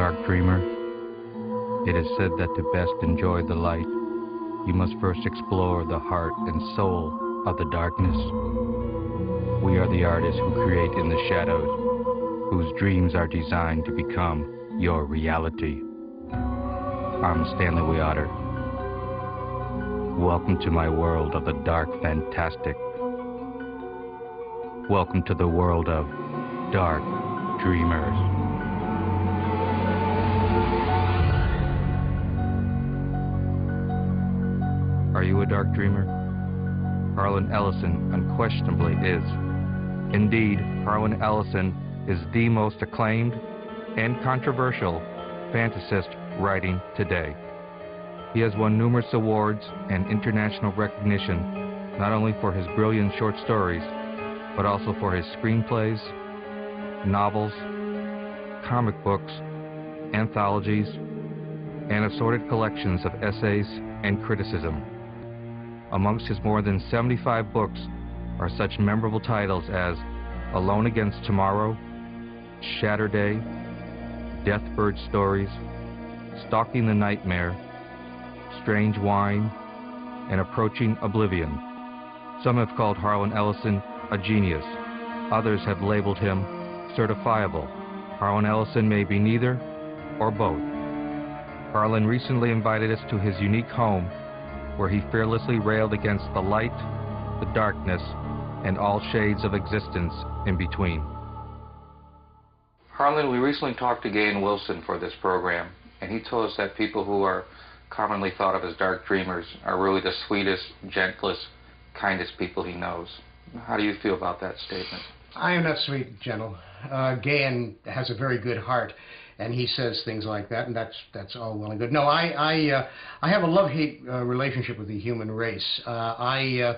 dark dreamer? It is said that to best enjoy the light, you must first explore the heart and soul of the darkness. We are the artists who create in the shadows, whose dreams are designed to become your reality. I'm Stanley Weotter. Welcome to my world of the dark fantastic. Welcome to the world of dark dreamers. Are you a dark dreamer? Harlan Ellison unquestionably is. Indeed, Harlan Ellison is the most acclaimed and controversial fantasist writing today. He has won numerous awards and international recognition, not only for his brilliant short stories, but also for his screenplays, novels, comic books, anthologies, and assorted collections of essays and criticism. Amongst his more than 75 books are such memorable titles as Alone Against Tomorrow, Shatterday, Deathbird Stories, Stalking the Nightmare, Strange Wine, and Approaching Oblivion. Some have called Harlan Ellison a genius. Others have labeled him certifiable. Harlan Ellison may be neither or both. Harlan recently invited us to his unique home, where he fearlessly railed against the light, the darkness, and all shades of existence in between. Harlan, we recently talked to Gahan Wilson for this program, and he told us that people who are commonly thought of as dark dreamers are really the sweetest, gentlest, kindest people he knows. How do you feel about that statement? I am not sweet and gentle. Gahan has a very good heart, and he says things like that, and that's all well and good. No, I have a love-hate relationship with the human race. I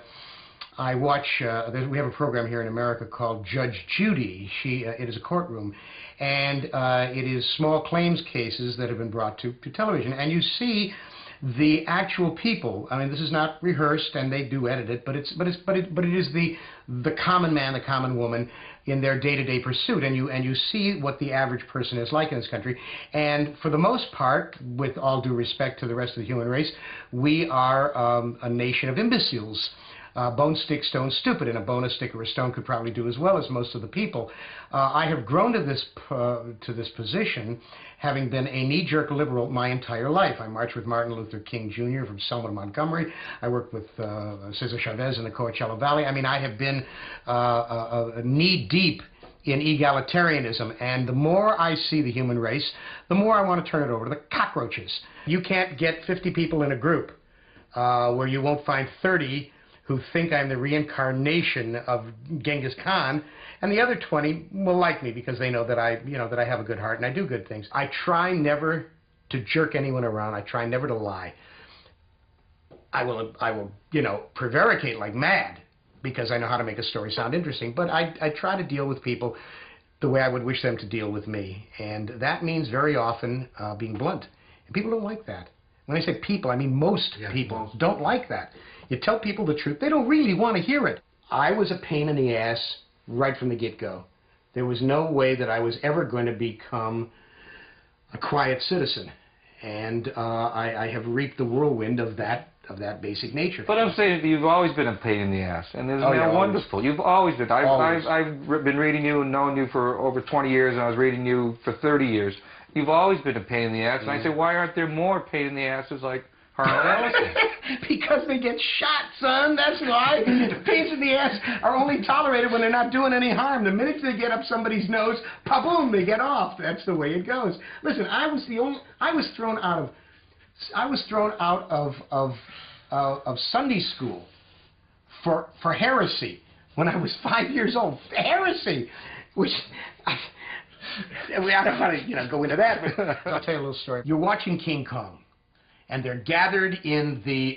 watch, we have a program here in America called Judge Judy. It is a courtroom, and it is small claims cases that have been brought to television, and you see the actual people. I mean, this is not rehearsed, and they do edit it, but it is the common man, the common woman in their day-to-day pursuit, and you see what the average person is like in this country. And for the most part, with all due respect to the rest of the human race, we are a nation of imbeciles. Bone, stick, stone, stupid, and a bone, a stick, or a stone could probably do as well as most of the people. I have grown to this position, having been a knee-jerk liberal my entire life. I marched with Martin Luther King Jr. from Selma to Montgomery. I worked with Cesar Chavez in the Coachella Valley. I mean, I have been knee-deep in egalitarianism, and the more I see the human race, the more I want to turn it over to the cockroaches. You can't get 50 people in a group where you won't find 30 who think I'm the reincarnation of Genghis Khan, and the other 20 will like me because they know that I have a good heart and I do good things. I try never to jerk anyone around. I try never to lie. I will prevaricate like mad because I know how to make a story sound interesting, but I try to deal with people the way I would wish them to deal with me, and that means very often being blunt. And people don't like that. When I say people, I mean most people don't like that. You tell people the truth, they don't really want to hear it. I was a pain in the ass right from the get-go. There was no way that I was ever going to become a quiet citizen. And I have reaped the whirlwind of that basic nature. But I'm saying you've always been a pain in the ass, and isn't that wonderful? You've always been. I've been reading you and known you for over 20 years, and I was reading you for 30 years. You've always been a pain in the ass, and I say, why aren't there more pain in the asses like Harlan Ellison? Because they get shot, son. That's why. Pains in the ass are only tolerated when they're not doing any harm. The minute they get up somebody's nose, pa-boom, they get off. That's the way it goes. Listen, I was thrown out of Sunday school for heresy when I was 5 years old. Heresy, which I don't want to go into that, but I'll tell you a little story. You're watching King Kong, and they're gathered in the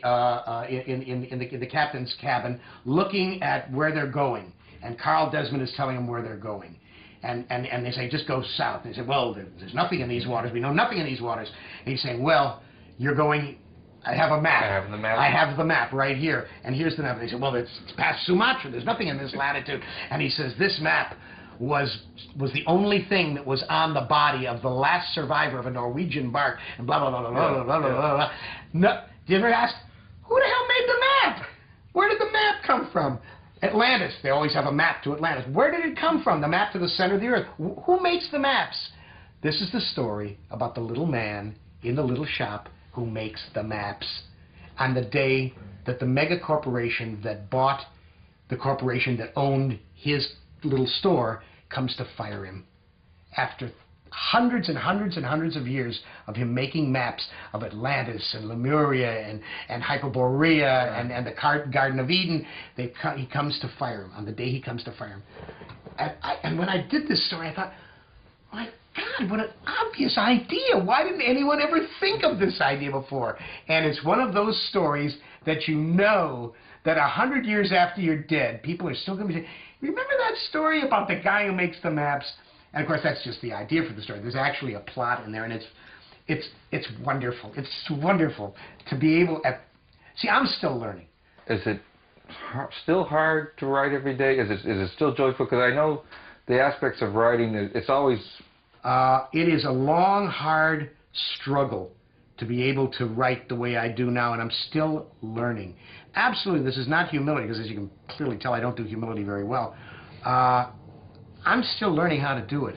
captain's cabin looking at where they're going, and Carl Desmond is telling them where they're going. And they say, just go south. And they say, well, there's nothing in these waters. We know nothing in these waters. And he's saying, well, you're going, I have a map. I have the map. I have the map right here. And here's the map. And they say, well, it's past Sumatra. There's nothing in this latitude. And he says, this map was the only thing that was on the body of the last survivor of a Norwegian bark, and blah, blah, blah, blah, blah, blah, blah, blah, blah. No, do you ever ask, who the hell made the map? Where did the map come from? Atlantis. They always have a map to Atlantis. Where did it come from, the map to the center of the earth? Who makes the maps? This is the story about the little man in the little shop who makes the maps on the day that the mega corporation that bought the corporation that owned his little store comes to fire him. After hundreds and hundreds and hundreds of years of him making maps of Atlantis and Lemuria and Hyperborea and the Garden of Eden, he comes to fire him on the day he comes to fire him. And when I did this story, I thought, my God, what an obvious idea. Why didn't anyone ever think of this idea before? And it's one of those stories that you know that 100 years after you're dead, people are still going to be saying, remember that story about the guy who makes the maps? And of course, that's just the idea for the story. There's actually a plot in there, and it's wonderful. It's wonderful to be able to... See, I'm still learning. Is it still hard to write every day? Is it still joyful? Because I know the aspects of writing, it's always... It is a long, hard struggle to be able to write the way I do now, and I'm still learning. Absolutely, this is not humility, because as you can clearly tell, I don't do humility very well. I'm still learning how to do it.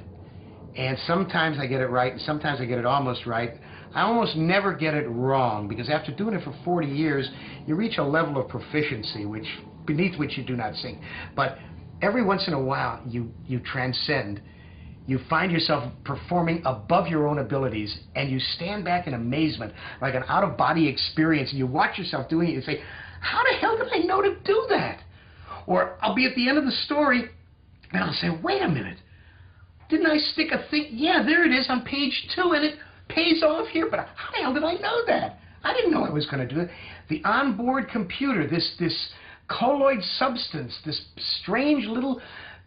And sometimes I get it right, and sometimes I get it almost right. I almost never get it wrong, because after doing it for 40 years, you reach a level of proficiency beneath which you do not sink. But every once in a while, you transcend. You find yourself performing above your own abilities, and you stand back in amazement, like an out-of-body experience, and you watch yourself doing it, and say, how the hell did I know to do that? Or I'll be at the end of the story, and I'll say, wait a minute, didn't I stick a thing? Yeah, there it is on page 2, and it pays off here, but how the hell did I know that? I didn't know I was going to do it. The onboard computer, this colloid substance, this strange little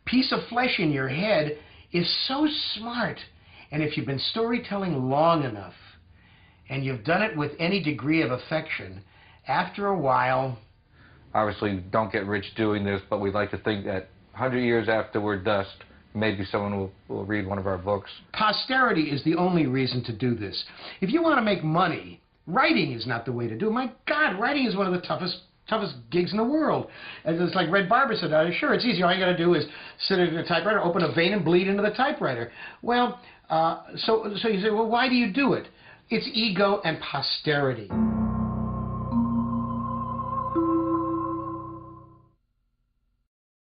piece of flesh in your head is so smart. And if you've been storytelling long enough, and you've done it with any degree of affection, after a while... Obviously, don't get rich doing this, but we'd like to think that 100 years after we're dust, maybe someone will read one of our books. Posterity is the only reason to do this. If you want to make money, writing is not the way to do it. My God, writing is one of the toughest gigs in the world. And it's like Red Barber said, sure, it's easy. All you got to do is sit at a typewriter, open a vein, and bleed into the typewriter. Well, so you say, well, why do you do it? It's ego and posterity.